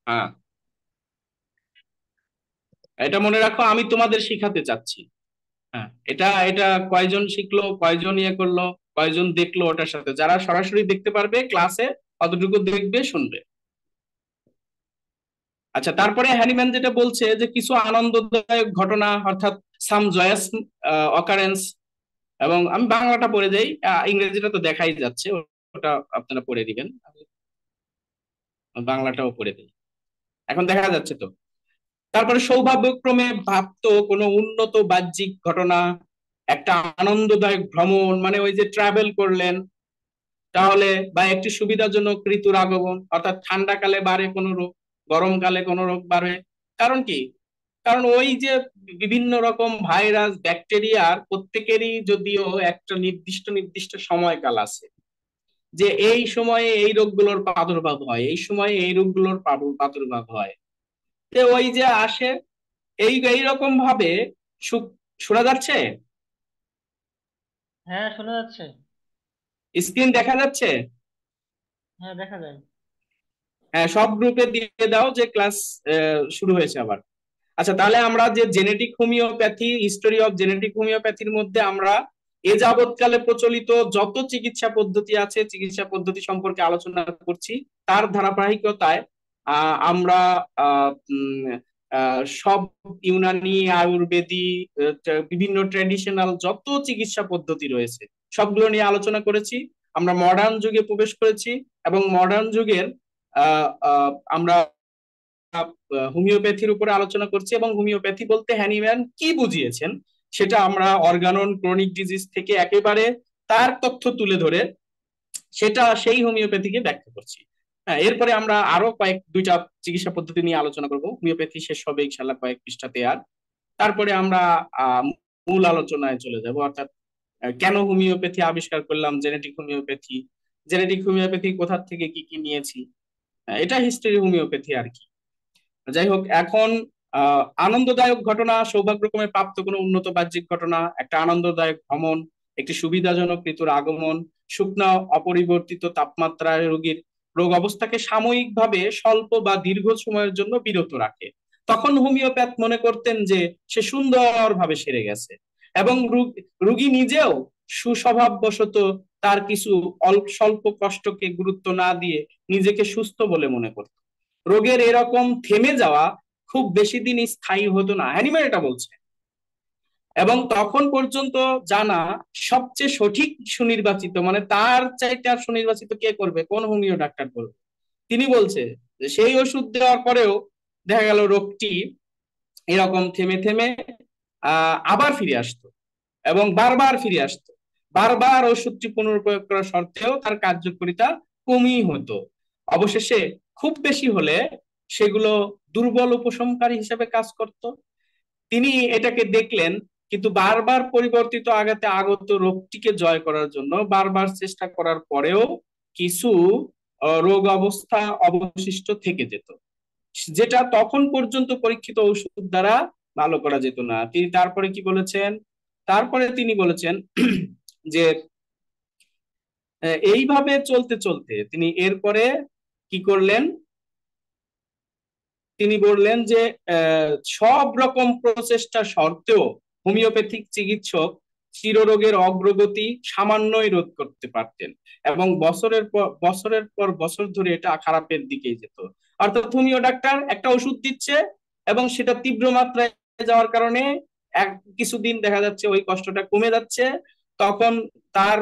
হ্যাঁ, এটা মনে রাখো, আমি তোমাদের শিখাতে চাচ্ছি। হ্যাঁ, এটা এটা কয়জন শিখলো, কয়জন ইয়ে করলো, কয়জন দেখলো, ওটার সাথে যারা সরাসরি দেখতে পারবে ক্লাসে অতটুকু দেখবে শুনবে। আচ্ছা, তারপরে হ্যানিম্যান যেটা বলছে যে কিছু আনন্দদায়ক ঘটনা, অর্থাৎ সাম জয়াস অকারেন্স। এবং আমি বাংলাটা পড়ে যাই, ইংরেজিটা তো দেখাই যাচ্ছে, ওটা আপনারা পড়ে দিবেন। আমি বাংলাটাও পড়ে দিই, এখন দেখা যাচ্ছে তো। তারপরে সৌভাগ্যক্রমে ভাবতো কোনো উন্নত বাহ্যিক ঘটনা, একটা আনন্দদায়ক ভ্রমণ, মানে ওই যে ট্রাভেল করলেন তাহলে, বা একটি সুবিধাজনক ঋতুর আগমন, অর্থাৎ ঠান্ডাকালে বাড়ে কোনো রোগ, গরমকালে কোনো রোগ বাড়ে। কারণ কি? কারণ ওই যে বিভিন্ন রকম ভাইরাস ব্যাকটেরিয়ার প্রত্যেকেরই যদিও একটা নির্দিষ্ট নির্দিষ্ট সময়কাল আছে, যে এই সময়ে এই রোগগুলোর প্রাদুর্ভাব হয়, এই সময়ে এই রোগগুলোর প্রাদুর্ভাব হয়। তো ওই যে আসে, এই এইরকম ভাবে শোনা যাচ্ছে? হ্যাঁ, শোনা যাচ্ছে। স্ক্রিন দেখা যাচ্ছে? হ্যাঁ, দেখা যায়। হ্যাঁ, সব গ্রুপে দিয়ে দাও যে ক্লাস শুরু হয়েছে আবার। আচ্ছা, তাহলে আমরা যে genetic homeopathy, history of genetic হোমিওপ্যাথির মধ্যে আমরা এ যাবৎকালে প্রচলিত যত চিকিৎসা পদ্ধতি আছে, চিকিৎসা পদ্ধতি সম্পর্কে আলোচনা করছি। তার ধারাবাহিকতায় আমরা সব ইউনানি, আয়ুর্বেদী, বিভিন্ন ট্র্যাডিশনাল যত চিকিৎসা পদ্ধতি রয়েছে সবগুলো নিয়ে আলোচনা করেছি। আমরা মডার্ন যুগে প্রবেশ করেছি, এবং মডার্ন যুগের আমরা হোমিওপ্যাথির উপরে আলোচনা করছি, এবং হোমিওপ্যাথি বলতে হ্যানিম্যান কি বুঝিয়েছেন সেটা আমরা অর্গানন ক্রনিক ডিজিজ থেকে একেবারে তার তথ্য তুলে ধরে সেটা সেই হোমিওপ্যাথিকে ব্যাখ্যা করছি। হ্যাঁ, এরপরে আমরা আরো দুইটা চিকিৎসা পদ্ধতি নিয়ে আলোচনা করব, হোমিওপ্যাথি শেষ হবে ইনশাল্লাহ কয়েক পৃষ্ঠাতে। আর তারপরে আমরা আহ মূল আলোচনায় চলে যাব, অর্থাৎ কেন হোমিওপ্যাথি আবিষ্কার করলাম, জেনেটিক হোমিওপ্যাথি, জেনেটিক হোমিওপ্যাথি কোথা থেকে কি কি নিয়েছি। এটা হিস্ট্রি হোমিওপ্যাথি আর কি। যাই হোক, এখন আনন্দদায়ক ঘটনা, সৌভাগ্যক্রমে প্রাপ্ত কোনো উন্নত বাহ্যিক ঘটনা, একটা আনন্দদায়ক ভ্রমণ, একটি সুবিধাজনক ঋতুর আগমন, শুকনো অপরিবর্তিত তাপমাত্রায় রোগীর রোগ অবস্থাকে সাময়িকভাবে স্বল্প বা দীর্ঘ সময়ের জন্য বিরত রাখে। তখন হোমিওপ্যাথ মনে করতেন যে সে সুন্দরভাবে সেরে গেছে, এবং রোগী নিজেও সুস্বভাববশত তার কিছু অল্প স্বল্প কষ্টকে গুরুত্ব না দিয়ে নিজেকে সুস্থ বলে মনে করত। রোগের এরকম থেমে যাওয়া খুব বেশি দিন স্থায়ী হতো না, অ্যানিমেল এটা বলছে। এবং তখন পর্যন্ত জানা সবচেয়ে সঠিক সুনির্বাচিত, মানে তার চাইতে আর সুনির্বাচিত কে করবে, কোন হোমিও ডাক্তার করবে? তিনি বলছে যে সেই ওষুধ দেওয়ার পরেও দেখা গেল রোগটি এরকম থেমে থেমে আবার ফিরে আসতো, এবং বারবার ফিরে আসতো। বারবার ওষুধটি পুনর্প্রয়োগ করা সত্ত্বেও তার কার্যকারিতা কমই হতো। অবশেষে খুব বেশি হলে সেগুলো দুর্বল উপশমকারী হিসেবে কাজ করত। তিনি এটাকে দেখলেন, কিন্তু বারবার পরিবর্তিত আঘাতে আগত রোগটিকে জয় করার জন্য বারবার চেষ্টা করার পরেও কিছু রোগ অবস্থা অবশিষ্ট থেকে যেত, যেটা তখন পর্যন্ত পরীক্ষিত ওষুধ দ্বারা ভালো করা যেত না। তিনি তারপরে কি বলেছেন? তারপরে তিনি বলেছেন যে এইভাবে চলতে চলতে তিনি এরপরে কি করলেন, তিনি বললেন যে সব রকম প্রচেষ্টা সত্ত্বেও হোমিওপ্যাথিক চিকিৎসক চিররোগের অগ্রগতি সামান্যই রোধ করতে পারতেন, এবং বছরের পর বছর ধরে এটা খারাপের দিকেই যেত। অর্থাৎ হোমিও ডাক্তার একটা ওষুধ দিচ্ছে, এবং সেটা তীব্র মাত্রায় যাওয়ার কারণে এক কিছুদিন দেখা যাচ্ছে ওই কষ্টটা কমে যাচ্ছে। তখন তার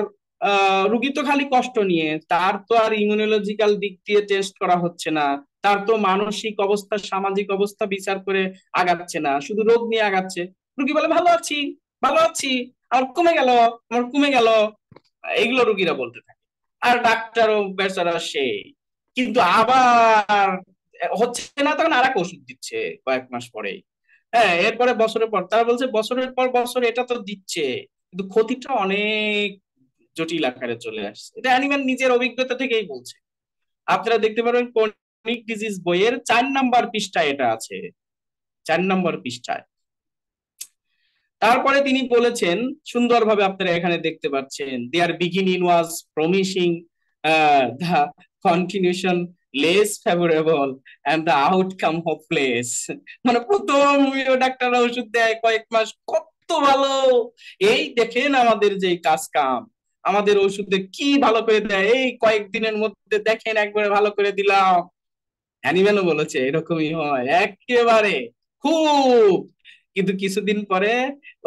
রুগী তো খালি কষ্ট নিয়ে, তার তো আর ইমিউনোলজিক্যাল দিক দিয়ে টেস্ট করা হচ্ছে না, তার তো মানসিক অবস্থা, সামাজিক অবস্থা বিচার করে আগাচ্ছে না, শুধু রোগ নিয়ে আগাচ্ছে। রুগী বলে ভালো আছি, ভালো আছি, আমার কমে গেল, আমার কমে গেল, এগুলো রুগীরা বলতে থাকে। আর ডাক্তারও বেচারা সেই, কিন্তু আবার হচ্ছে না, তখন আর এক ওষুধ দিচ্ছে কয়েক মাস পরেই। হ্যাঁ, এরপরে বছরের পর তারা বলছে বছরের পর বছর এটা তো দিচ্ছে, কিন্তু ক্ষতিটা অনেক জটিল আকারে চলে আসছে। এটা অ্যানিম্যান নিজের অভিজ্ঞতা থেকেই বলছে। আপনারা দেখতে পারবেন ক্রনিক ডিজিজ বইয়ের 4 নম্বর পৃষ্ঠায় এটা আছে, 4 নম্বর পৃষ্ঠায়। তারপরে তিনি বলেছেন সুন্দরভাবে, আপনারা এখানে দেখতে পাচ্ছেন, there beginning was promising, the continuation less favourable and the outcome hopeless. মানে প্রথম হোমিও ডাক্তাররা ওষুধ দেয় কয়েক মাস কত ভালো, এই দেখেন আমাদের যে কাজ কাম, আমাদের ওষুধে কি ভালো করে দেয়, এই কয়েকদিনের মধ্যে দেখেন একবারে ভালো করে দিলাম। অ্যানিম্যানও বলেছে এরকমই হয় একেবারে খুব। কিন্তু কিছুদিন পরে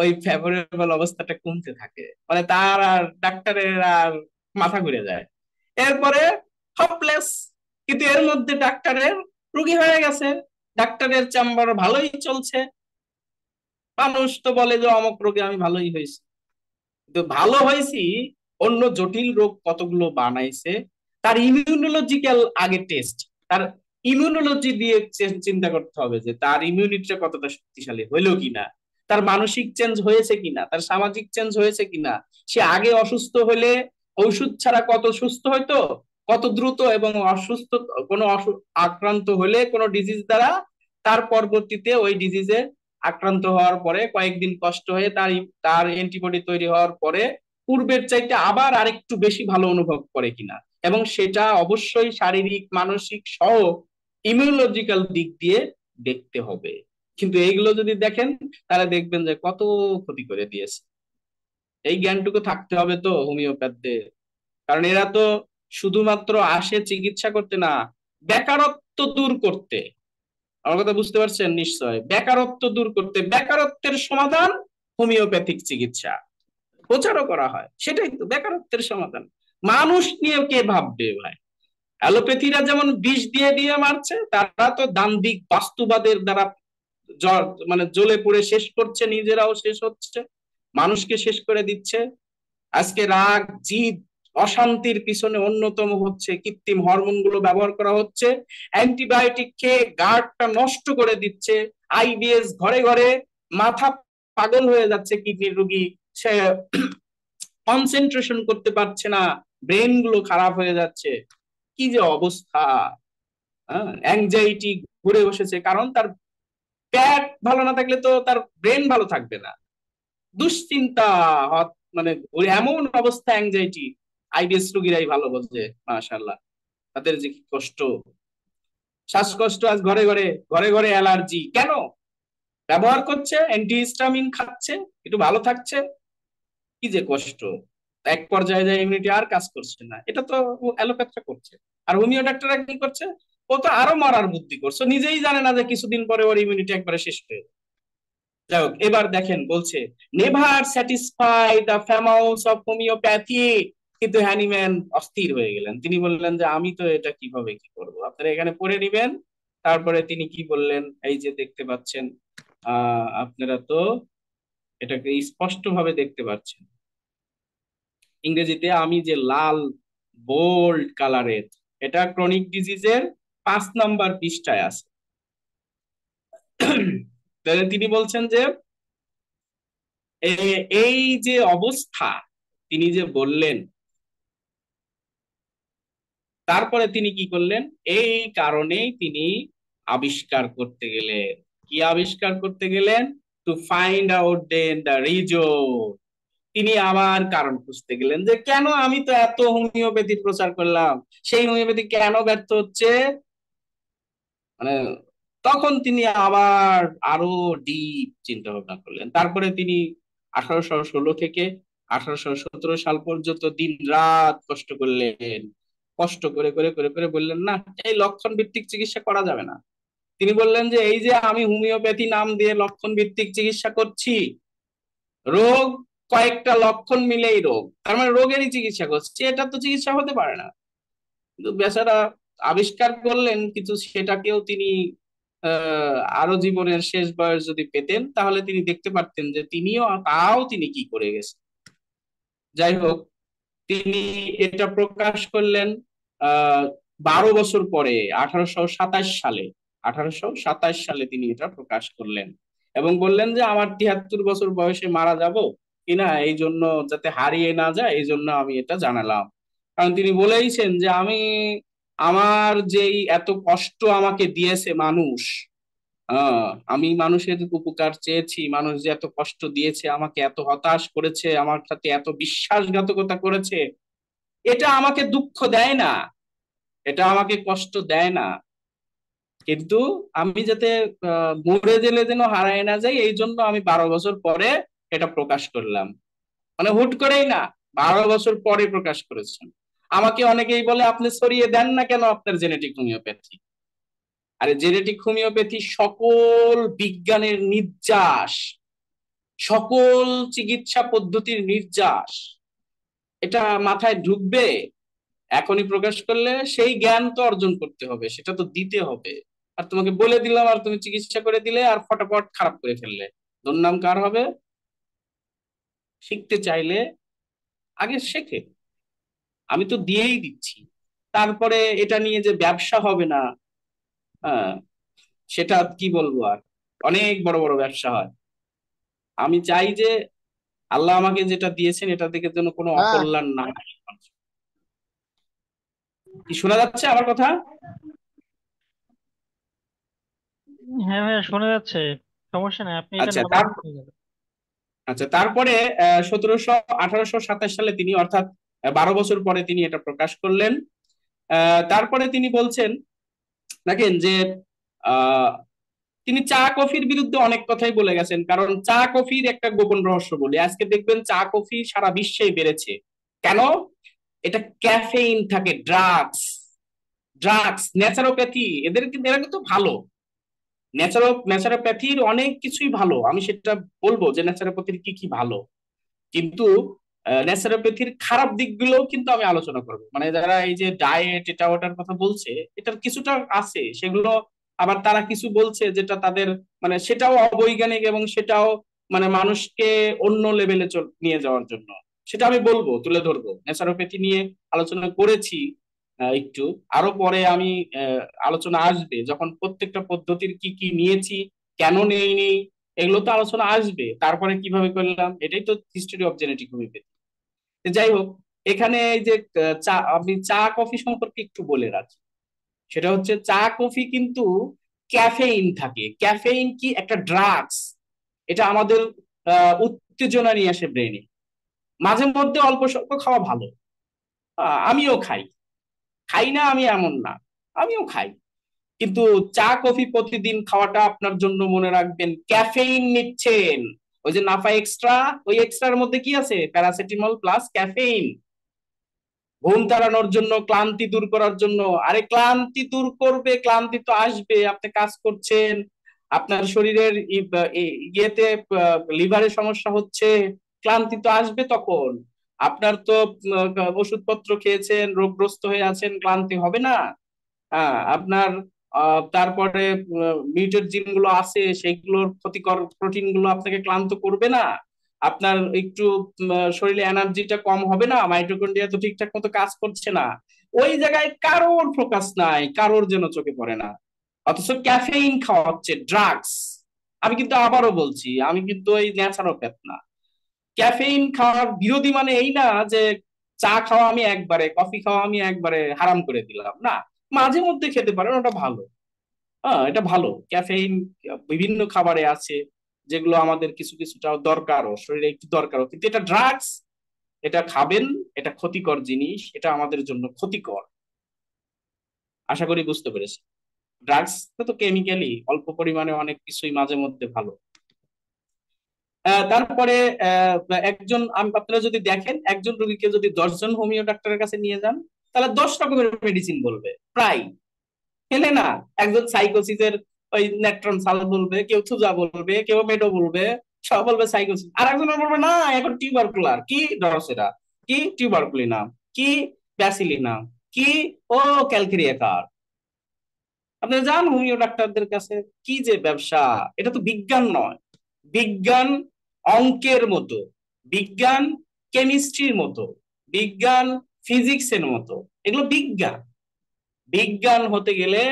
ওই ফেভারেবল অবস্থাটা কমতে থাকে, মানে তার আর ডাক্তারের আর মাথা ঘুরে যায়। এরপরে হপলেস। কিন্তু এর মধ্যে ডাক্তারের রুগী হয়ে গেছে, ডাক্তারের চেম্বার ভালোই চলছে, মানুষ তো বলে যে অমুক রোগে আমি ভালোই হয়েছি। কিন্তু ভালো হয়েছি, অন্য জটিল রোগ কতগুলো বানাইছে, তার ইমিউনোলজিক্যাল আগে টেস্ট, তার ইমিউনোলজি দিয়ে চিন্তা করতে হবে যে তার ইমিউনিটিটা কতটা শক্তিশালী হইলো কিনা, তার মানসিক চেঞ্জ হয়েছে কিনা, তার সামাজিক চেঞ্জ হয়েছে কিনা, সে আগে অসুস্থ হলে ঔষধ ছাড়া কত সুস্থ হইতো, কত দ্রুত, এবং অসুস্থ কোনো আক্রান্ত হলে কোনো ডিজিজ দ্বারা তার পরবর্তীতে ওই ডিজিজে আক্রান্ত হওয়ার পরে কয়েকদিন কষ্ট হয়ে তার তার অ্যান্টিবডি তৈরি হওয়ার পরে পূর্বের চাইতে আবার আরেকটু বেশি ভালো অনুভব করে কিনা, এবং সেটা অবশ্যই শারীরিক মানসিক সহ ইমিউনোলজিক্যাল দিক দিয়ে দেখতে হবে। কিন্তু এইগুলো যদি দেখেন তাহলে দেখবেন যে কত ক্ষতি করে দিয়েছে। এই জ্ঞানটুকু থাকতে হবে তো হোমিওপ্যাথদের, কারণ এরা তো শুধুমাত্র আসে চিকিৎসা করতে না, বেকারত্ব দূর করতে। আমার কথা বুঝতে পারছেন নিশ্চয়, বেকারত্ব দূর করতে, বেকারত্বের সমাধান হোমিওপ্যাথিক চিকিৎসা প্রচারও করা হয়, সেটাই তো বেকারত্বের সমাধান। মানুষ নিয়ে কে ভাববে ভাই? অ্যালোপ্যাথিরা যেমন বিষ দিয়ে দিয়ে মারছে, তারা তো দান্দিক বাস্তুবাদের দ্বারা মানে জ্বলে পুড়ে শেষ করছে, নিজেরাও শেষ হচ্ছে, মানুষকে শেষ করে দিচ্ছে। আজকে রাগ জিদ অশান্তির পিছনে অন্যতম হচ্ছে কৃত্রিম হরমোন গুলো ব্যবহার করা হচ্ছে, অ্যান্টিবায়োটিক খেয়ে গার্ডটা নষ্ট করে দিচ্ছে, আইবিএস ঘরে ঘরে, মাথা পাগল হয়ে যাচ্ছে কিডনির রোগী, সে কনসেন্ট্রেশন করতে পারছে না, ব্রেন গুলো খারাপ হয়ে যাচ্ছে, কি যে অবস্থা। হ্যাঁ, অ্যাংজাইটি ঘুরে বসেছে, কারণ তার পেট ভালো না থাকলে তো তার ব্রেন ভালো থাকবে না, দুশ্চিন্তা, মানে এমন অবস্থা অ্যাংজাইটি। আইবিএস রোগীরাই ভালো বোঝে মাশাআল্লাহ, তাদের যে কি কষ্ট। শ্বাসকষ্ট আজ ঘরে ঘরে, ঘরে ঘরে অ্যালার্জি কেন? ব্যবহার করছে, অ্যান্টিহিস্টামিন খাচ্ছে, একটু ভালো থাকছে, কি যে কষ্ট। এক পর্যায়ে যায় ইমিউনিটি আর কাজ করছে না, এটা তো অ্যালোপ্যাথরা করছে। আর হোমিও ডাক্তাররা কি করছে? ও তো আরো মারার বুদ্ধি করছে, নিজেই জানে না যে কিছুদিন পরে ওর ইমিউনিটি একবারে শেষ হয়ে যাবে। যাই হোক, এবার দেখেন বলছে never satisfy the famous of homeopathy. কিন্তু হ্যানিম্যান অস্থির হয়ে গেলেন, তিনি বললেন যে আমি তো এটা কিভাবে কি করব, আপনারা এখানে পড়ে নিবেন। তারপরে তিনি কি বললেন, এই যে দেখতে পাচ্ছেন, আপনারা তো এটাকে স্পষ্ট ভাবে দেখতে পাচ্ছেন ইংরেজিতে, আমি যে লাল বোল্ড কালারের, এটা ক্রনিক ডিজিজের 5 নম্বর পৃষ্ঠায় আছে। তাহলে তিনি বলছেন যে এই যে অবস্থা তিনি যে বললেন, তারপরে তিনি কি করলেন, এই কারণেই তিনি আবিষ্কার করতে গেলেন। কি আবিষ্কার করতে গেলেন? To find out then the reason. তিনি আবার কারণ খুঁজতে গেলেন যে কেন আমি তো এত হোমিওপ্যাথি প্রচার করলাম, সেই হোমিওপ্যাথি কেন ব্যর্থ হচ্ছে। মানে তখন তিনি আবার আরো ডিপ চিন্তা ভাবনা করলেন। তারপরে তিনি 1816 থেকে 1817 সাল পর্যন্ত দিন রাত কষ্ট করলেন, কষ্ট করে করে করে করে বললেন না, এই লক্ষণ ভিত্তিক চিকিৎসা করা যাবে না। তিনি বললেন যে এই যে আমি হোমিওপ্যাথি নাম দিয়ে লক্ষণ ভিত্তিক চিকিৎসা করছি, রোগ কয়েকটা লক্ষণ মিলেই রোগ, তার মানে রোগেরই চিকিৎসা করছি, এটা তো চিকিৎসা হতে পারে না। কিন্তু বেচারা আবিষ্কার করলেন, কিন্তু সেটাকেও তিনি আরো জীবনের শেষ বয়স যদি পেতেন তাহলে তিনি দেখতে পারতেন যে তিনিও তাও তিনি কি করে গেছেন। যাই হোক, তিনি এটা প্রকাশ করলেন 12 বছর পরে, 1827 সালে। 1827 সালে তিনি এটা প্রকাশ করলেন এবং বললেন যে আমার 73 বছর বয়সে মারা যাব কিনা, এই জন্য যাতে হারিয়ে না যায় এই জন্য আমি এটা জানালাম। কারণ তিনি বলেইছেন যে আমি, আমার যেই এত কষ্ট আমাকে দিয়েছে মানুষ, আমি মানুষের উপকার চেয়েছি, মানুষ যে এত কষ্ট দিয়েছে, আমাকে এত হতাশ করেছে, আমার সাথে এত বিশ্বাসঘাতকতা করেছে, এটা আমাকে দুঃখ দেয় না। এটা আমাকে কষ্ট দেয় না, কিন্তু আমি যাতে মরে গেলে যেন হারায় না যাই, এই জন্য আমি 12 বছর পরে এটা প্রকাশ করলাম। মানে হুট করেই না, 12 বছর পরে প্রকাশ করেছেন। আমাকে অনেকেই বলে, আপনি সরিয়ে দেন না কেন আপনার জেনেটিক হোমিওপ্যাথি? আরে জেনেটিক হোমিওপ্যাথি সকল বিজ্ঞানের নির্যাস, সকল চিকিৎসা পদ্ধতির নির্যাস। এটা মাথায় ঢুকবে? এখনই প্রকাশ করলে সেই জ্ঞান তো অর্জন করতে হবে, সেটা তো দিতে হবে। আর তোমাকে বলে দিলাম আর তুমি চিকিৎসা করে দিলে আর ফটাফট খারাপ করে ফেললে, দুর্নাম কার হবে? শিখতে চাইলে আগে শেখে। আমি তো দিয়েই দিচ্ছি, তারপরে এটা নিয়ে যে ব্যবসা হবে না, হ্যাঁ, সেটা কি বলবো আর। অনেক বড় বড় ব্যবসা হয়। আমি চাই যে আল্লাহ আমাকে যেটা দিয়েছেন এটা থেকে যেন কোনো হ্যাঁ, অকল্যাণ না হয়। কি শোনা যাচ্ছে আমার কথা? হ্যাঁ ভাইয়া শোনা যাচ্ছে। সমস্যা নাই, আপনি এটা আচ্ছা না বললেও হয়ে যাবে। আচ্ছা, তারপরে 1827 সালে তিনি, অর্থাৎ 12 বছর পরে তিনি এটা প্রকাশ করলেন। তারপরে তিনি বলছেন, দেখেন যে আহ, তিনি চা কফির বিরুদ্ধে অনেক কথাই বলে গেছেন, কারণ চা কফির একটা গোপন রহস্য বলি, আজকে দেখবেন চা কফি সারা বিশ্বেই বেড়েছে। কেন? এটা ক্যাফেইন থাকে, ড্রাগস, ড্রাগস ন্যাচারোপ্যাথি, এদের কিন্তু এরা কিন্তু ভালো। ন্যাচারোপ্যাথির অনেক কিছুই ভালো, আমি সেটা বলবো যে ন্যাচারোপ্যাথির কি কি ভালো, কিন্তু ন্যাচারোপ্যাথির খারাপ দিকগুলোও কিন্তু আমি আলোচনা করবো। মানে যারা এই যে ডায়েট এটা ওটার কথা বলছে, এটার কিছুটা আছে সেগুলো, আবার তারা কিছু বলছে যেটা তাদের মানে সেটাও অবৈজ্ঞানিক এবং সেটাও মানে মানুষকে অন্য লেভেলে নিয়ে যাওয়ার জন্য। সেটা আমি বলবো, তুলে ধরবো। ন্যাচারোপ্যাথি নিয়ে আলোচনা করেছি একটু, আরো পরে আমি আলোচনা আসবে যখন প্রত্যেকটা পদ্ধতির কি কি নিয়েছি, কেন নেইনি, এগুলো তো আলোচনা আসবে। তারপরে কিভাবে করলাম, এটাই তো হিস্টরি অফ জেনেটিক হোমিওপ্যাথি। যাই হোক, এখানে এই যে চা, আমি চা কফি সম্পর্কে একটু বলে রাখি। সেটা হচ্ছে চা কফি কিন্তু ক্যাফেইন থাকে। ক্যাফেইন কি একটা ড্রাগস, এটা আমাদের উত্তেজনা নিয়ে আসে ব্রেনে। মাঝে মধ্যে অল্প স্বল্প খাওয়া ভালো, আমিও খাই, খাই না আমি এমন না, আমিও খাই। কিন্তু চা কফি প্রতিদিন খাওয়াটা আপনার জন্য, মনে রাখবেন, ক্যাফেইন নিচ্ছেন। ওই যে নাফা এক্সট্রা, ওই এক্সট্রার মধ্যে কি আছে? Paracetamol plus caffeine. ঘুম তাড়ানোর জন্য, ক্লান্তি দূর করার জন্য। আরে ক্লান্তি দূর করবে, ক্লান্তি তো আসবে, আপনি কাজ করছেন, আপনার শরীরের ইয়েতে লিভারের সমস্যা হচ্ছে, ক্লান্তি তো আসবে তখন। আপনার তো ওষুধপত্র খেয়েছেন, রোগগ্রস্ত হয়ে আছেন, ক্লান্তি হবে না? হ্যাঁ, আপনার তারপরে মিউটেড জিন গুলো আছে, সেইগুলোর ক্ষতিকর প্রোটিন গুলো আপনাকে ক্লান্ত করবে না? আপনার একটু শরীরে এনার্জিটা কম হবে না? মাইটোকন্ড্রিয়া তো ঠিকঠাক মতো কাজ করছে না? ওই জায়গায় কারোর ফোকাস নাই, কারোর যেন চোখে পড়ে না। অথচ ক্যাফেইন খাওয়া হচ্ছে ড্রাগস। আমি কিন্তু আবারও বলছি, আমি কিন্তু ওই ন্যাচারোপ্যাথ না। ক্যাফেইন খাওয়ার বিরোধী মানে এই না যে চা খাওয়া আমি একবারে, কফি খাওয়া আমি একবারে হারাম করে দিলাম, না। মাঝে মধ্যে খেতে পারেন, ওটা ভালো। হ্যাঁ, এটা ভালো। ক্যাফেইন বিভিন্ন খাবারে আছে, যেগুলো আমাদের কিছু কিছুটা দরকারও, শরীরে একটু দরকারও, কিন্তু এটা ড্রাগস। এটা খাবেন, এটা ক্ষতিকর জিনিস, এটা আমাদের জন্য ক্ষতিকর। আশা করি বুঝতে পেরেছি। ড্রাগস তো কেমিক্যালি অল্প পরিমাণে অনেক কিছুই মাঝে মধ্যে ভালো। তারপরে একজন আপনারা যদি দেখেন, একজন রোগীকে যদি 10 জন হোমিও ডাক্তারের কাছে নিয়ে যান, তাহলে 10 রকমের মেডিসিন বলবে প্রায়। হেলে না, একজন সাইকোসিসের ওই নেট্রন সাল বলবে, কেউ থুজা বলবে, কেউ মেডো বলবে, সব বলবে সাইকোসিস। আর একজন বলবে না এখন টিউবারকুলার, কি ডরসেরা, কি টিউবারকুলিনাম, কি ব্যাসিলিনাম, কি ও ক্যালকেরিয়াকার। আপনি যান হোমিও ডাক্তারদের কাছে, কি যে ব্যবসা! এটা তো বিজ্ঞান নয়। বিজ্ঞান অঙ্কের মতো, বিজ্ঞান কেমিস্ট্রির মতো, বিজ্ঞান ফিজিক্সের মতো। এগুলো বিজ্ঞান। বিজ্ঞান হতে গেলে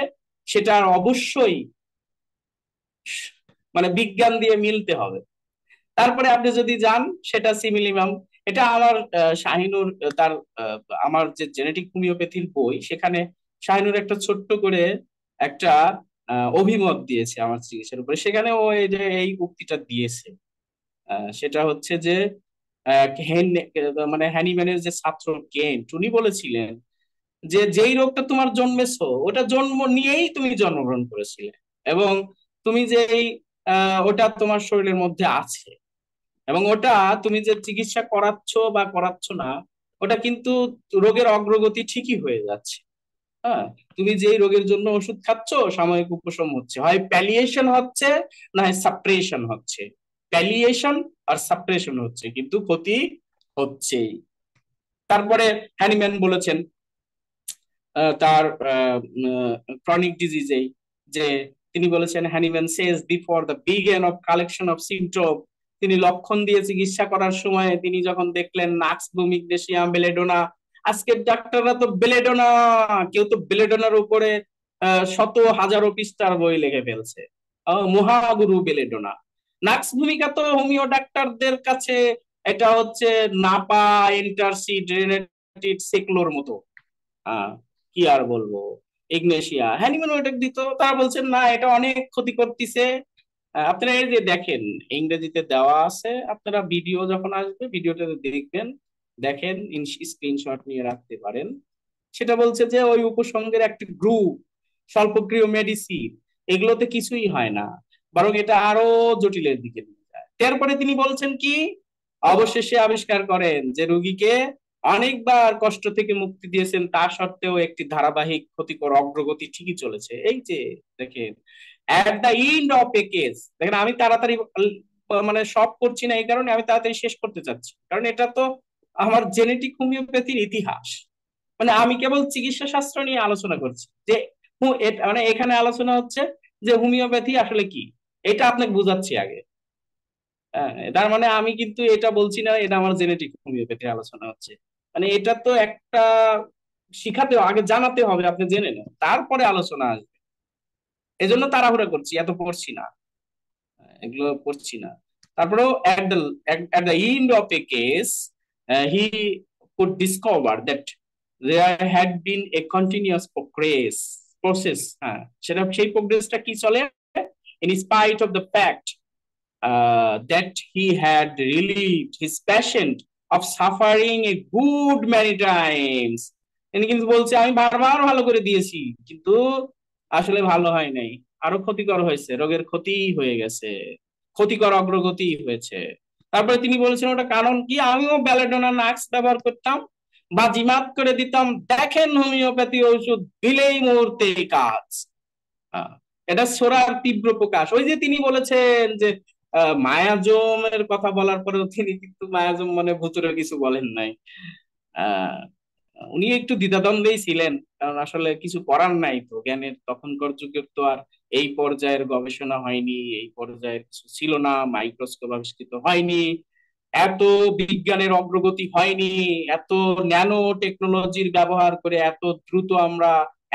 সেটা অবশ্যই মানে বিজ্ঞান দিয়ে মিলতে হবে। তারপরে আপনি যদি যান, সেটা সিমিলিমাম। এটা আমার শাহিনুর তার আহ, আমার যে জেনেটিক হোমিওপ্যাথির বই, সেখানে শাহিনুর একটা ছোট্ট করে একটা অভিমত দিয়েছে আমার চিকিৎসার উপরে। সেখানে ও এই যে এই উক্তিটা দিয়েছে, সেটা হচ্ছে যে মানে হ্যানিম্যানের যে ছাত্র কেন্ট, উনি বলেছিলেন যে যেই রোগটা তোমার জন্মেছো ওটা জন্ম নিয়েই তুমি জন্মগ্রহণ করেছিলে, এবং তুমি যেই ওটা তোমার শরীরের মধ্যে আছে, এবং ওটা তুমি যে চিকিৎসা করাচ্ছ বা করাচ্ছ না, ওটা কিন্তু রোগের অগ্রগতি ঠিকই হয়ে যাচ্ছে। হ্যাঁ, তুমি যেই রোগের জন্য ওষুধ খাচ্ছ সাময়িক উপশম হচ্ছে, হয় প্যালিয়েশন হচ্ছে না হয় সাপ্রেশন হচ্ছে। প্যালিয়েশন আর সাপ্রেশন হচ্ছে, কিন্তু ক্ষতি হচ্ছেই। তারপরে হ্যানিম্যান বলেছেন তার ক্রনিক ডিজিজে, যে তিনি বলেছেন Hahnemann says before the begin of collection of symptom, তিনি লক্ষণ দিয়ে চিকিৎসা করার সময় তিনি যখন দেখলেন নাক্স বুমিগনেসিয়াম বেলেডোনা, আজকের ডাক্তাররা তো বেলেডোনা, কেউ তো বেলেডোনার উপরে শত হাজারো পৃষ্ঠার বই লিখে ফেলছে, মহাগুরু বেলেডোনা। নাক্স ভূমিকা তো হোমিও ডাক্তারদের কাছে এটা হচ্ছে নাপা, এন্টারসিড, রেনেটিড, সেক্লোর মতো। আহ কি আর বলবো, ইগনেশিয়া হ্যানিম্যান ওটা দিত, তারা বলছেন না এটা অনেক ক্ষতি করতেছে। আপনারা এই যে দেখেন, ইংরেজিতে দেওয়া আছে, আপনারা ভিডিও যখন আসবে ভিডিওটা দেখবেন, দেখেন, স্ক্রিনশট নিয়ে রাখতে পারেন। সেটা বলছে যে ওই উপসর্গের একটি গ্রুপ, স্বল্পক্রিয় মেডিসিন, এগুলোতে কিছুই হয় না, বরং এটা আরো জটিলের দিকে নিয়ে যায়। তারপরে তিনি বলছেন কি, অবশেষে আবিষ্কার করেন যে রোগীকে অনেকবার কষ্ট থেকে মুক্তি দিয়েছেন, তা সত্ত্বেও একটি ধারাবাহিক ক্ষতিকর অগ্রগতি ঠিকই চলেছে। এই যে দেখেন, at the end of A case, দেখেন আমি তাড়াতাড়ি মানে সব করছি না, এই কারণে আমি তাড়াতাড়ি শেষ করতে চাচ্ছি, কারণ এটা তো আমার জেনেটিক হোমিওপ্যাথির ইতিহাস। মানে আমি কেবল চিকিৎসা শাস্ত্র নিয়ে আলোচনা করছি, যে মানে এখানে আলোচনা হচ্ছে যে হোমিওপ্যাথি আসলে কি, এটা আপনাকে বুঝাচ্ছি আগে। তার মানে আমি কিন্তু এটা বলছি না এটা আমার জেনেটিক হোমিওপ্যাথি আলোচনা হচ্ছে। মানে এটা তো একটা শিখাতে আগে জানাতে হবে, আপনি জেনে নেন তারপরে আলোচনা আসবে। এজন্য তাড়াহুড়া করছি, এত পড়ছি না, এগুলো পড়ছি না। তারপরেও at the end of a case, he could discover that there had been a continuous process, হ্যাঁ, সেটা সেই প্রোগ্রেসটা কি চলে, in spite of the fact that he had relieved his patient of suffering a good many times। তিনি কিন্তু বলছে আমি বারবার ভালো করে দিয়েছি, কিন্তু আসলে ভালো হয় নাই, আরো ক্ষতিকর হয়েছে, রোগের ক্ষতি হয়ে গেছে, ক্ষতিকর অগ্রগতি হয়েছে। তারপরে তিনি বলেছেন ওটা কারণ কি, আমিও ব্যালেডোনা নাক্স ব্যবহার করতাম, বাজিমাত করে দিতাম, দেখেন হোমিওপ্যাথি ওষুধ দিলেই মুহূর্তেই কাজ। আহ, এটা সোরার তীব্র প্রকাশ। ওই যে তিনি বলেছেন যে মায়াজমের কথা বলার পরেও তিনি কিন্তু মায়াজম মানে ভুতুরে কিছু বলেন নাই। আহ উনি একটু দ্বিধাদ্বন্দ্বেই ছিলেন, কারণ আসলে কিছু করার নাই তো, জ্ঞানের তখনকার যুগের তো আর এই পর্যায়ের গবেষণা হয়নি, এই পর্যায়ের কিছু ছিল না, মাইক্রোস্কোপ আবিষ্কৃত হয়নি, এত বিজ্ঞানের অগ্রগতি হয়নি, এত ন্যানো টেকনোলজির ব্যবহার করে এত দ্রুত আমরা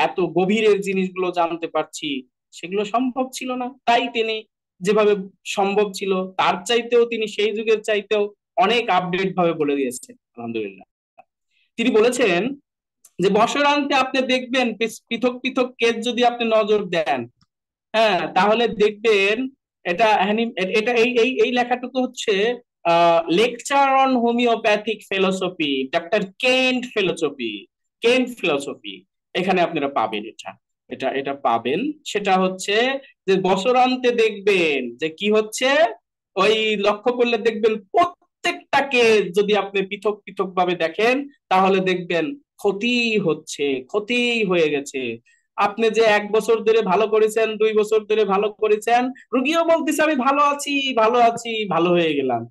এত গভীরের জিনিসগুলো জানতে পারছি, সেগুলো সম্ভব ছিল না। তাই তিনি যেভাবে সম্ভব ছিল তার চাইতেও তিনি সেই যুগের চাইতেও অনেক আপডেট ভাবে বলে দিয়েছেন, আলহামদুলিল্লাহ। তিনি বলেছেন যে বছরান্তে আপনি দেখবেন পৃথক পৃথক কেস যদি আপনি নজর দেন, হ্যাঁ, তাহলে দেখবেন এটা এটা এই লেখাটুকু হচ্ছে lecture on homeopathic philosophy, doctor Kent philosophy, এখানে আপনারা পাবেন এটা, এটা পাবেন। সেটা হচ্ছে যে বছরান্তে দেখবেন যে কি হচ্ছে, ওই লক্ষ্য করলে দেখবেন প্রত্যেকটা কেস যদি আপনি পৃথক পৃথক ভাবে দেখেন, তাহলে দেখবেন ক্ষতি হচ্ছে, ক্ষতি হয়ে গেছে। আপনি যে 1 বছর ধরে ভালো করেছেন, 2 বছর ধরে ভালো করেছেন, রুগীও বলতেছে আমি ভালো আছি, ভালো আছি, ভালো হয়ে গেলাম,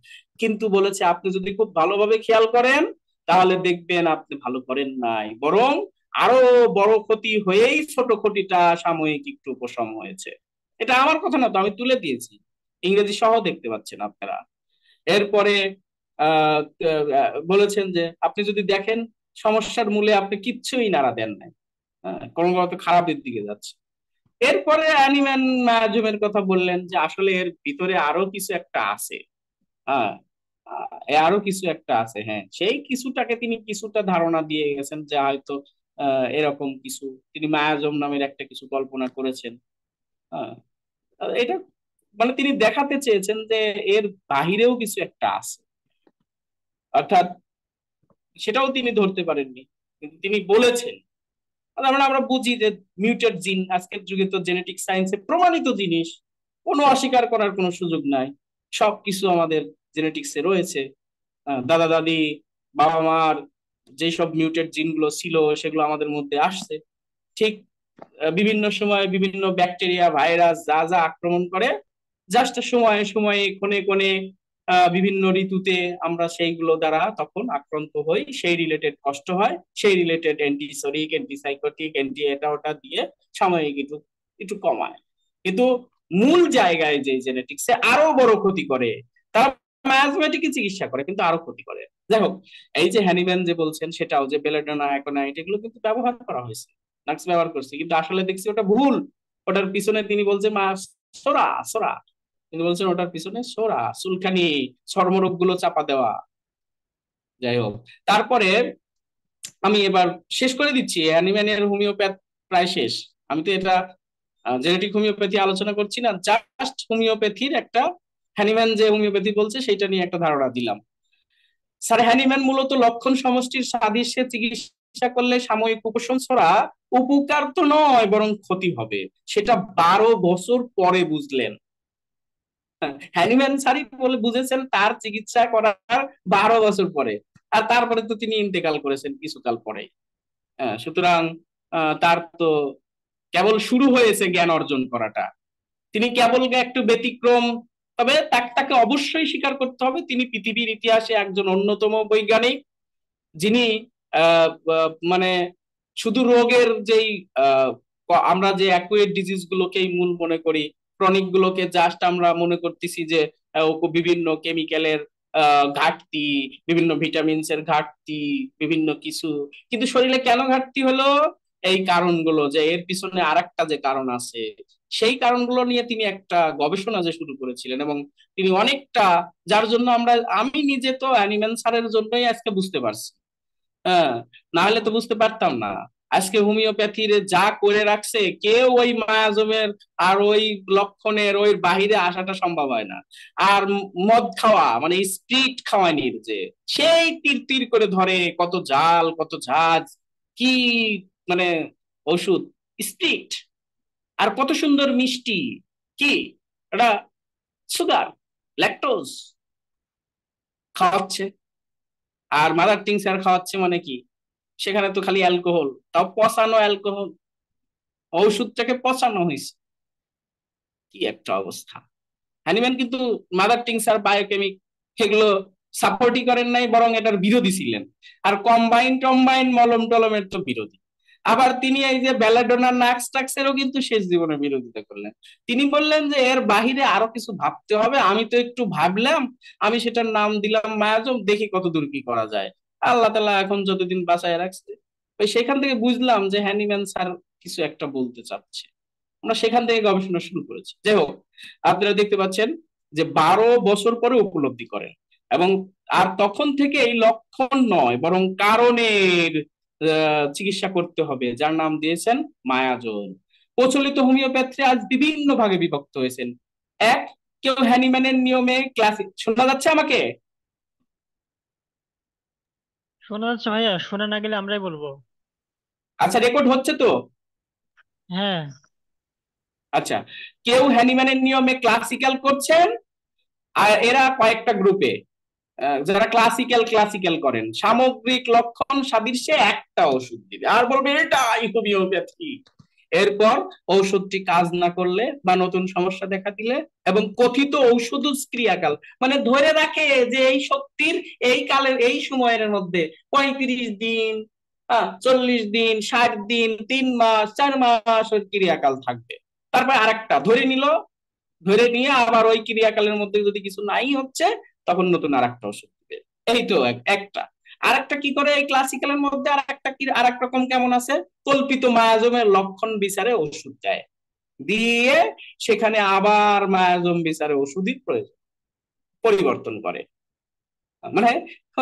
কিন্তু বলেছে আপনি যদি খুব ভালোভাবে খেয়াল করেন তাহলে দেখবেন আপনি ভালো করেন নাই, বরং আরো বড় ক্ষতি হয়েই ছোট ক্ষতিটা সাময়িক একটু উপশম হয়েছে। এটা আমার কথা না তো, আমি তুলে দিয়েছি, ইংরেজি সহ দেখতে পাচ্ছেন আপনারা। এরপরে আহ বলেছেন যে আপনি যদি দেখেন সমস্যার মূলে আপনি কিচ্ছুই নাড়া দেন নাই, ক্রমাগত খারাপের দিকে যাচ্ছে। এরপরে অ্যানিম্যান ম্যাজমের কথা বললেন যে আসলে এর ভিতরে আরো কিছু একটা আছে। হ্যাঁ, আরো কিছু একটা আছে, হ্যাঁ, সেই কিছুটাকে তিনি কিছুটা ধারণা দিয়ে গেছেন যে হয়তো এরকম কিছু তিনি মায়াজম নামের একটা কিছু কল্পনা করেছেন। হ্যাঁ, এটা মানে তিনি দেখাতে চেয়েছেন যে এর বাহিরেও কিছু একটা আছে, অর্থাৎ সেটাও তিনি ধরতে পারেননি, কিন্তু তিনি বলেছেন তার মানে আমরা বুঝি যে মিউটেড জিন আজকের যুগে তো জেনেটিক সায়েন্সে প্রমাণিত জিনিস, কোনো অস্বীকার করার কোনো সুযোগ নাই, সবকিছু আমাদের জেনেটিক্সে রয়েছে। দাদা দাদি, বাবা মার যেসব মিউটেড জিনগুলো ছিল সেগুলো আমাদের মধ্যে আসছে। ঠিক বিভিন্ন সময় বিভিন্ন ব্যাকটেরিয়া ভাইরাস যা যা আক্রমণ করে, জাস্ট সময়ে সময়ে কোণে কোণে বিভিন্ন ঋতুতে আমরা সেইগুলো দ্বারা তখন আক্রান্ত হই, সেই রিলেটেড কষ্ট হয়, সেই রিলেটেড অ্যান্টিসরিক অ্যান্টিসাইকোটিক অ্যান্টি এটা ওটা দিয়ে সাময়িক একটু একটু কমায়। কিন্তু মূল জায়গায় যে জেনেটিক্সে আরো বড় ক্ষতি করে, তারা ম্যাজমেটিকই চিকিৎসা করে কিন্তু আরো ক্ষতি করে। যাই হোক, এই যে হ্যানিম্যান যে বলছেন সেটাও যে বেলেডোনা অ্যাকোনাইট এগুলো কিন্তু ব্যবহার করা হয়েছে, নাক্স ব্যবহার করছে, কিন্তু আসলে দেখছি ওটা ভুল। ওটার পিছনে তিনি বলছে মা সোরা সোরা, তিনি বলছেন ওটার পিছনে সোরা চুলকানি চর্মরোগ গুলো চাপা দেওয়া। যাই হোক, তারপরে আমি এবার শেষ করে দিচ্ছি, অ্যানিম্যানের হোমিওপ্যাথ প্রায় শেষ। আমি তো এটা জেনেটিক হোমিওপ্যাথি আলোচনা করছি না, জাস্ট হোমিওপ্যাথির একটা, হ্যানিম্যান যে হোমিওপ্যাথি বলছে সেটা নিয়ে একটা ধারণা দিলাম। স্যার হ্যানিম্যান মূলত লক্ষণ সমষ্টির সাদৃশ্যে চিকিৎসা করলে সাময়িক উপশম ছাড়া উপকার তো নয় বরং ক্ষতি হবে, সেটা 12 বছর পরে বুঝলেন। হ্যানিম্যান স্যারই বলে বুঝেছেন তার চিকিৎসা করার 12 বছর পরে, আর তারপরে তো তিনি ইন্তেকাল করেছেন কিছুকাল পরে। সুতরাং তার তো কেবল শুরু হয়েছে জ্ঞান অর্জন করাটা, তিনি কেবল একটু ব্যতিক্রম। তবে তাকে অবশ্যই স্বীকার করতে হবে তিনি পৃথিবীর ইতিহাসে একজন অন্যতম বৈজ্ঞানিক, যিনি মানে শুধু রোগের যেই আমরা যে অ্যাকুয়েট ডিজিজ গুলোকেই মূল মনে করি, ক্রনিক গুলোকে জাস্ট আমরা মনে করতেছি যে বিভিন্ন কেমিক্যালের ঘাটতি, বিভিন্ন ভিটামিনস এর ঘাটতি, বিভিন্ন কিছু, কিন্তু শরীরে কেন ঘাটতি হলো, এই কারণগুলো যে এর পিছনে আরেকটা যে কারণ আছে, সেই কারণগুলো নিয়ে তিনি একটা গবেষণা যে শুরু করেছিলেন, এবং তিনি অনেকটা, যার জন্য আমি নিজে তো অ্যানিম্যাল স্যারের জন্যই আজকে বুঝতে পারছি। হ্যাঁ, না হলে তো বুঝতে পারতাম না। আজকে হোমিওপ্যাথির যা করে রাখছে, কেউ ওই মায়াজমের আর ওই লক্ষণের ওই বাহিরে আসাটা সম্ভব হয় না। আর মদ খাওয়া মানে স্পিরিট খাওয়ানির যে সেই তীর তীর করে ধরে, কত জাল কত ঝাঁজ, কি মানে ওষুধ, স্পিরিট, আর কত সুন্দর মিষ্টি, কি এটা সুগার, ল্যাকটোজ খাওয়াচ্ছে, আর মাদার টিংসার খাওয়াচ্ছে, মানে কি সেখানে তো খালি অ্যালকোহল, তাও পচানো অ্যালকোহল, ঔষধটাকে পচানো হয়েছে। কি একটা অবস্থা! হ্যানিম্যান কিন্তু মাদার টিংসার বায়োকেমিক এগুলো সাপোর্টই করেন নাই, বরং এটার বিরোধী ছিলেন। আর কম্বাইন টম্বাইন মলম টলমের তো বিরোধী। আবার তিনি এই যে বেলাডোনা নাক্স টাক্সেরও কিন্তু শেষ জীবনে বিরোধিতা করলেন। তিনি বললেন যে এর বাহিরে আরো কিছু ভাবতে হবে, আমি তো একটু ভাবলাম, আমি সেটার নাম দিলাম মায়াজম, দেখি কত দূর কি করা যায়। আল্লাহ তাআলা এখন যতদিন বাঁচায় রাখছে, ওই সেখান থেকে বুঝলাম যে হ্যানিম্যান স্যার কিছু একটা বলতে চাচ্ছে, আমরা সেখান থেকে গবেষণা শুরু করেছি। যাই হোক, আপনারা দেখতে পাচ্ছেন যে 12 বছর পরে উপলব্ধি করেন, এবং আর তখন থেকে এই লক্ষণ নয় বরং কারণের চিকিৎসা করতে হবে, যার নাম দিয়েছেন মায়াজোর। প্রচলিত হোমিওপ্যাথি আজ বিভিন্ন ভাগে বিভক্ত হয়েছেন। এক, কেউ হ্যানিম্যানের নিয়মে ক্লাসিক, শোনা যাচ্ছে আমাকে? শোনা যাচ্ছে ভাইয়া, শোনা না গেলে আমরাই বলবো। আচ্ছা, রেকর্ড হচ্ছে তো? হ্যাঁ। আচ্ছা, কেউ হ্যানিম্যানের নিয়মে ক্লাসিক্যাল করছেন, আর এরা কয়েকটা গ্রুপে, যারা ক্লাসিক্যাল ক্লাসিক্যাল করেন সামগ্রিক লক্ষণ সাদৃশ্যে একটা ওষুধ দিবে আর বলবে এটাই হোমিওপ্যাথি। এরপর ঔষধটি কাজ না করলে বা নতুন সমস্যা দেখা দিলে, এবং কথিত ঔষধ ক্রিয়াকাল, মানে ধরে রাখে যে এই শক্তির এই কালের এই সময়ের মধ্যে 35 দিন, 40 দিন, 60 দিন, 3 মাস, 4 মাস ওর ক্রিয়াকাল থাকবে। তারপর আরেকটা ধরে নিল, ধরে নিয়ে আবার ওই ক্রিয়াকালের মধ্যে যদি কিছু নাই হচ্ছে, তখন নতুন আরেকটা ওষুধ দিবে। এই তো একটা। আরেকটা কি করে এই ক্লাসিক্যালের মধ্যে, আরেকটা কি আরেক রকম কেমন আছে, কল্পিত মায়াজমের লক্ষণ বিচারে ওষুধ দেয়, দিয়ে সেখানে আবার মায়াজম বিচারে ওষুধই প্রয়োজন, পরিবর্তন করে। মানে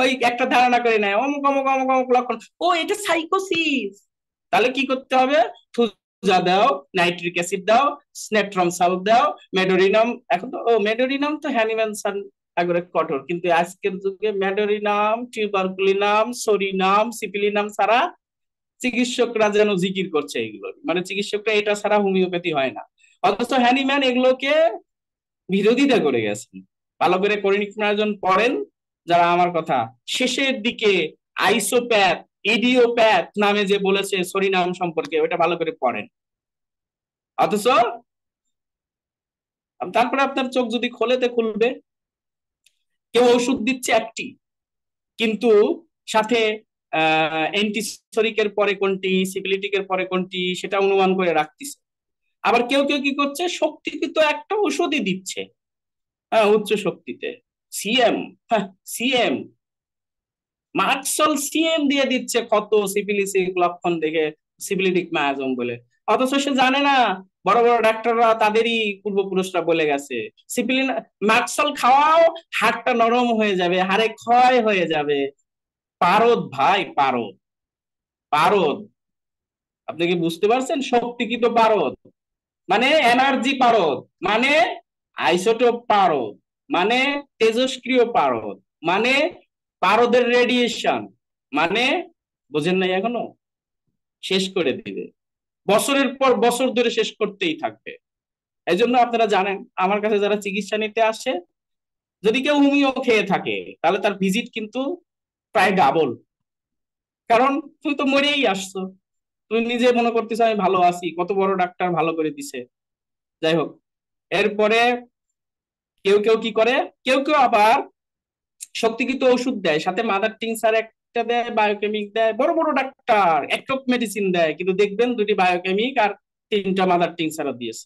ওই একটা ধারণা করে নেয় অমুক অমুক অমুক অমুক লক্ষণ, ও এটা সাইকোসিস, তাহলে কি করতে হবে, থুজা দাও, নাইট্রিক অ্যাসিড দাও, স্নেট্রম সালফ দাও, মেডোরিনাম। এখন তো মেডোরিনাম তো হ্যানিম্যান আগরে কঠোর, কিন্তু আজকের যুগে মেডোরিনাম, টিউবারকুলিনাম, সরিনাম, সিপিলিনাম ছাড়া চিকিৎসকরা যেন জিকির করছে এগুলো, মানে চিকিৎসকরা এটা ছাড়া হোমিওপ্যাথি হয় না। অথচ হ্যানিম্যান এগুলোকে বিরোধিতা করে গেছেন। ভালো করে ক্রনিক মার্জন পড়েন যারা আমার কথা, শেষের দিকে আইসোপ্যাথ, ইডিওপ্যাথ নামে যে বলেছে সরিনাম সম্পর্কে, ওটা ভালো করে পড়েন। অথচ তারপরে আপনার চোখ যদি খোলেতে খুলবে, কেউ ওষুধ দিচ্ছে একটি, কিন্তু সাথে অ্যান্টিসরিকের পরে কোনটি, সিপিলিটিকের পরে কোনটি সেটা অনুমান করে রাখতেছে। আবার কেউ কেউ কি করছে, শক্তিকৃত একটা ওষুধই দিচ্ছে, হ্যাঁ, উচ্চ শক্তিতে, সিএম, হ্যাঁ সিএম, মার্কসল সিএম দিয়ে দিচ্ছে ক্ষত সিপিলিসিক লক্ষণ দেখে সিপিলিটিক মায়াজম বলে। অথচ সে জানে না বড় বড় ডাক্তাররা তাদেরই পূর্বপুরুষরা বলে গেছে সিপিলিন মার্কসল খাওয়াও, হাড়টা নরম হয়ে যাবে, হাড়ে ক্ষয় হয়ে যাবে। পারদ ভাই, পারদ, পারদ। আপনি কি বুঝতে পারছেন? শক্তিকৃত পারদ মানে এনার্জি পারদ, মানে আইসোটোপ পারদ, মানে তেজস্ক্রিয় পারদ, মানে পারদের রেডিয়েশন, মানে বোঝেন নাই এখনো? শেষ করে দিবে, বছরের পর বছর ধরে শেষ করতেই থাকবে। এই জন্য আপনারা জানেন আমার কাছে যারা চিকিৎসা নিতে আসে, যদি কেউ হোমিও খেয়ে থাকে তাহলে তার ভিজিট কিন্তু প্রায় ডাবল। কারণ তুমি তো মরেই আসছো, তুমি নিজে মনে করতেছো আমি ভালো আছি, কত বড় ডাক্তার ভালো করে দিছে। যাই হোক, এরপরে কেউ কেউ কি করে, কেউ কেউ আবার শক্তিকৃত ওষুধ দেয়, সাথে মাদার টিংচার একটা দেয়, বায়োকেমিক দেয়, বড় বড় ডাক্তার একটক মেডিসিন দেয়, কিন্তু দেখবেন দুটি বায়োকেমিক আর তিনটা মাদার টিংচারও দিয়েছে,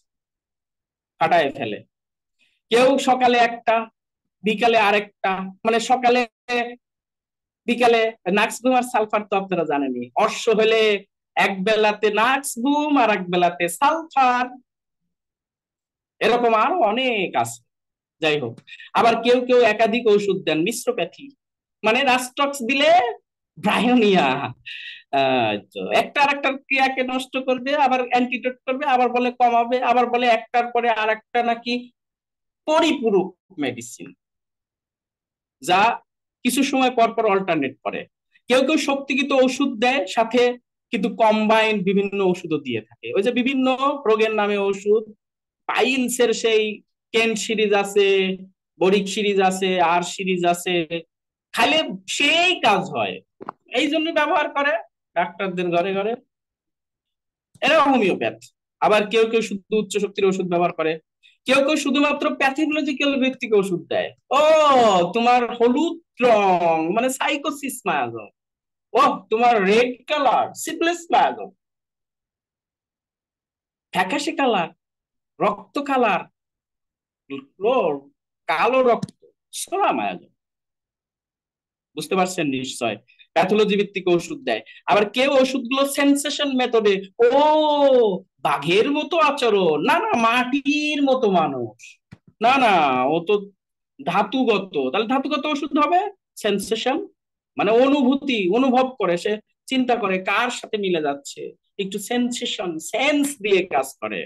ফাটায় ফেলে। কেউ সকালে একটা, বিকালে আরেকটা, মানে সকালে বিকালে নাক্স বুম আর সালফার তো আপনারা জানেনই, অশ্ব হলে এক বেলাতে নাক্স বুম আর এক বেলাতে সালফার, এরকম আরো অনেক আছে। যাই হোক, আবার কেউ কেউ একাধিক ওষুধ দেন, মিশ্রপ্যাথি, মানে রাস্টক্স দিলে ব্রায়োনিয়া, তো একটা আর একটার ক্রিয়াকে নষ্ট করবে, আবার অ্যান্টিডোট করবে, আবার বলে কমাবে, আবার বলে একটার পরে আর একটা নাকি পরিপূরক মেডিসিন, যা কিছু সময় পর পর অল্টারনেট করে। কেউ কেউ শক্তিকৃত ওষুধ দেয়, সাথে কিন্তু কম্বাইন্ড বিভিন্ন ওষুধও দিয়ে থাকে। ওই যে বিভিন্ন রোগের নামে ওষুধ, পাইলস এর সেই কেন্ট সিরিজ আছে, বরিক সিরিজ আছে, আর সিরিজ আছে, খাইলে সেই কাজ হয়, এই জন্য ব্যবহার করে ডাক্তারদের ঘরে ঘরে। এরা হোমিওপ্যাথ। আবার কেউ কেউ শুধু উচ্চ শক্তির ওষুধ ব্যবহার করে, কেউ কেউ শুধুমাত্র প্যাথোলজিক্যাল ভিত্তিক ওষুধ দেয়। ও, তোমার হলুদ রং মানে সাইকোসিস মায়াজম, ও তোমার রেড কালার সিপলেস মায়াজম, ফ্যাকাশে কালার রক্ত কালার, ও কালো রক্ত সোনা মায়াজম। বুঝতে পারছেন নিশ্চয়? প্যাথোলজি ভিত্তিক ওষুধ দেয়। আবার কেউ ওষুধগুলো সেন্সেশন মেথডে, ও বাঘের মতো আচরণ, না না মাটির মতো মানুষ, না না ও তো ধাতুগত, তাহলে ধাতুগত ওষুধ হবে সেন্সেশন, মানে অনুভূতি, অনুভব করে সে, চিন্তা করে কার সাথে মিলে যাচ্ছে, একটু সেন্সেশন সেন্স দিয়ে কাজ করে।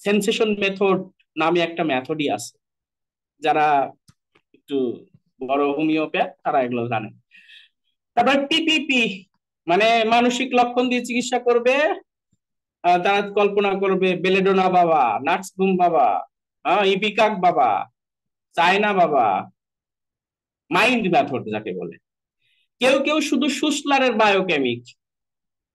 সেন্সেশন মেথড নামে একটা মেথডই আছে, যারা একটু বড় হোমিওপ্যাথ তারা এগুলো জানে। তারপর পিপিপি, মানে মানসিক লক্ষণ দিয়ে চিকিৎসা করবে। তারা কল্পনা করবে বেলেডোনা বাবা, নাক্সবুম বাবা, ইপিকাক বাবা, চায়না বাবা, মাইন্ড মেথড যাকে বলে। কেউ কেউ শুধু সুসলারের বায়োকেমিক,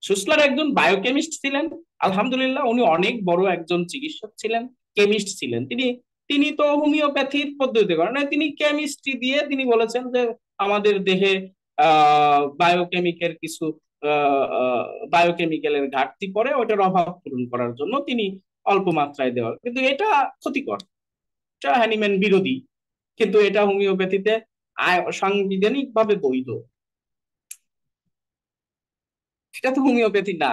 সুসলার একজন বায়োকেমিস্ট ছিলেন, আলহামদুলিল্লাহ উনি অনেক বড় একজন চিকিৎসক ছিলেন, কেমিস্ট ছিলেন তিনি। তিনি তো হোমিওপ্যাথির পদ্ধতি করেন না, তিনি কেমিস্ট্রি দিয়ে তিনি বলেছেন যে আমাদের দেহে বায়োকেমিকের কিছু বায়োকেমিক্যালের ঘাটতি পড়ে, ওটার অভাব পূরণ করার জন্য তিনি অল্প মাত্রায় দেওয়ার, কিন্তু এটা ক্ষতিকর, এটা হ্যানিম্যান বিরোধী, কিন্তু এটা হোমিওপ্যাথিতে সাংবিধানিক ভাবে বৈধ, এটা তো হোমিওপ্যাথি না।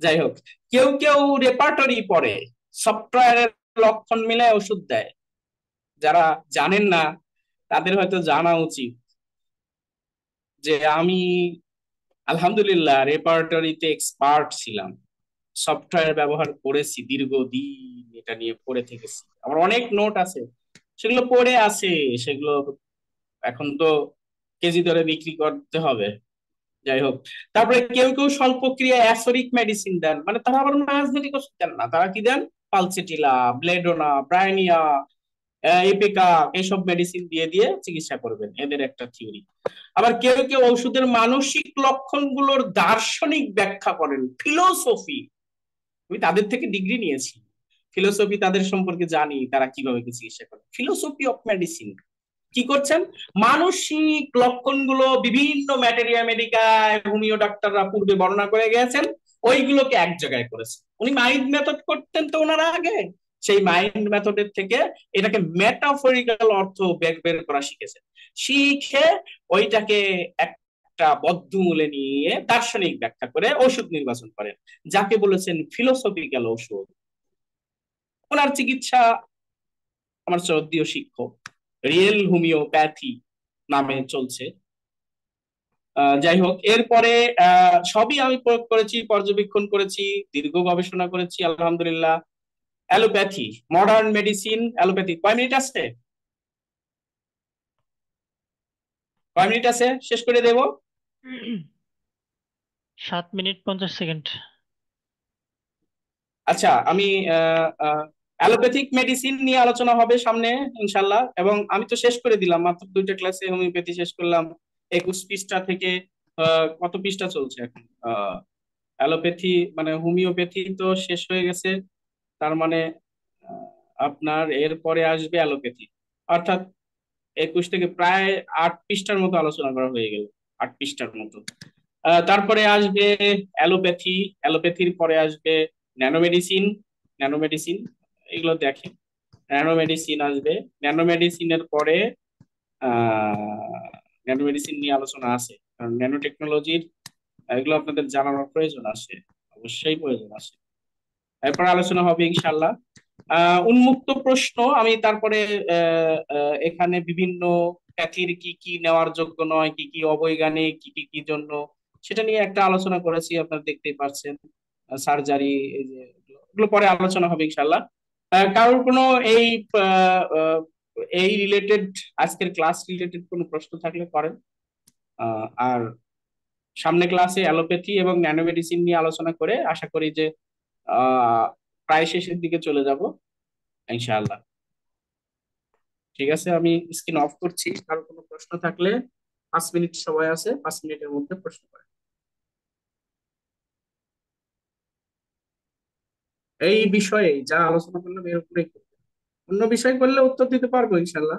যাই হোক, কেউ কেউ রেপার্টরি পড়ে, সফটওয়্যারের লক্ষণ মিলায় ওষুধ দেয়। যারা জানেন না তাদের হয়তো জানা উচিত যে আমি আলহামদুলিল্লাহ রেপার্টরিতে এক্সপার্ট ছিলাম, সফটওয়্যার ব্যবহার করেছি দীর্ঘদিন, এটা নিয়ে পড়ে থেকেছি, আমার অনেক নোট আছে, সেগুলো পড়ে আছে, সেগুলো এখন তো কেজি দরে বিক্রি করতে হবে, যাই হোক, তারপরে কেউ কেউ স্বল্পক্রিয়া অ্যাসরিক মেডিসিন দেন, মানে তারা আবার ম্যাজমেটিক ওষুধ দেন না, তারা কি দেন? পালসেটিলা, ব্লেডোনা, ব্রাইনিয়া, এপিকা, এইসব মেডিসিন দিয়ে দিয়ে চিকিৎসা করবেন, এদের একটা থিওরি। আবার কেউ কেউ ওষুধের মানসিক লক্ষণগুলোর দার্শনিক ব্যাখ্যা করেন, ফিলোসফি। আমি তাদের থেকে ডিগ্রি নিয়েছি, ফিলোসফি, তাদের সম্পর্কে জানি তারা কিভাবে কি চিকিৎসা করে। ফিলোসফি অফ মেডিসিন কি করছেন? মানসিক লক্ষণগুলো বিভিন্ন ম্যাটেরিয়া মেডিকায় হোমিও ডাক্তাররা পূর্বে বর্ণনা করে গেছেন, ওইগুলোকে এক জায়গায় করেছে। উনি মাইন্ড মেথড করতেন তো ওনারা আগে, সেই মাইন্ড মেথডের থেকে এটাকে মেটাফরিক্যাল অর্থ বের বের করা শিখেছেন। শিখে ওইটাকে একটা বদ্ধমূলে নিয়ে দার্শনিক ব্যাখ্যা করে ওষুধ নির্বাচন করেন, যাকে বলেছেন ফিলোসফিক্যাল ওষুধ। ওনার চিকিৎসা আমার শ্রদ্ধেয় শিক্ষক রিয়েল হোমিওপ্যাথি নামে চলছে। যাই হোক, এরপরে সবই আমি প্রয়োগ করেছি, পর্যবেক্ষণ করেছি, দীর্ঘ গবেষণা করেছি আলহামদুলিল্লাহ। Allopathy, modern medicine, allopathy. কয় মিনিট আছে? কয় মিনিট আছে, শেষ করে দেব? 7 মিনিট 50 সেকেন্ড। আচ্ছা, আমি অ্যালোপ্যাথিক মেডিসিন নিয়ে আলোচনা হবে সামনে ইনশাল্লাহ, এবং আমি তো শেষ করে দিলাম, মাত্র 2টা ক্লাসে হোমিওপ্যাথি শেষ করলাম। 21 পৃষ্ঠা থেকে কত পৃষ্ঠা চলছে এখন? অ্যালোপ্যাথি মানে হোমিওপ্যাথি তো শেষ হয়ে গেছে, তার মানে আহ, আপনার এরপরে আসবে অ্যালোপ্যাথি, অর্থাৎ 21 থেকে প্রায় 8 পৃষ্ঠার মতো আলোচনা করা হয়ে গেল, 8 পৃষ্ঠার মতো। তারপরে আসবে অ্যালোপ্যাথি, অ্যালোপ্যাথির পরে আসবে ন্যানোমেডিসিন। ন্যানোমেডিসিন এগুলো দেখেন, ন্যানোমেডিসিন আসবে। ন্যানোমেডিসিনের পরে আহ ন্যানোমেডিসিন নিয়ে আলোচনা আছে, কারণ ন্যানো টেকনোলজির এগুলো আপনাদের জানানোর প্রয়োজন আছে, অবশ্যই প্রয়োজন আছে। এরপর আলোচনা হবে ইনশাল্লাহ। উন্মুক্ত প্রশ্ন আমি তারপরে এখানে বিভিন্ন প্যাথির কি কি নেওয়ার যোগ্য নয়, কি কি অবৈজ্ঞানিক, কি কি কি জন্য, সেটা নিয়ে একটা আলোচনা করেছি, আপনারা দেখতেই পাচ্ছেন। সার্জারি, এই যে এগুলো পরে আলোচনা হবে ইনশাল্লাহ। কারোর কোনো এই আহ, আহ, এই রিলেটেড, আজকের ক্লাস রিলেটেড কোনো প্রশ্ন থাকলে করেন। আর সামনে ক্লাসে অ্যালোপ্যাথি এবং ন্যানোমেডিসিন নিয়ে আলোচনা করে আশা করি যে আহ প্রায় শেষের দিকে চলে যাব ইনশাআল্লাহ। ঠিক আছে, আমি স্ক্রিন অফ করছি, কারো কোনো প্রশ্ন থাকলে 5 মিনিট সময় আছে, 5 মিনিটের মধ্যে প্রশ্ন করেন। এই বিষয়ে যা আলোচনা করলাম এর উপরে অন্য বিষয় করলে উত্তর দিতে পারবো ইনশাল্লাহ।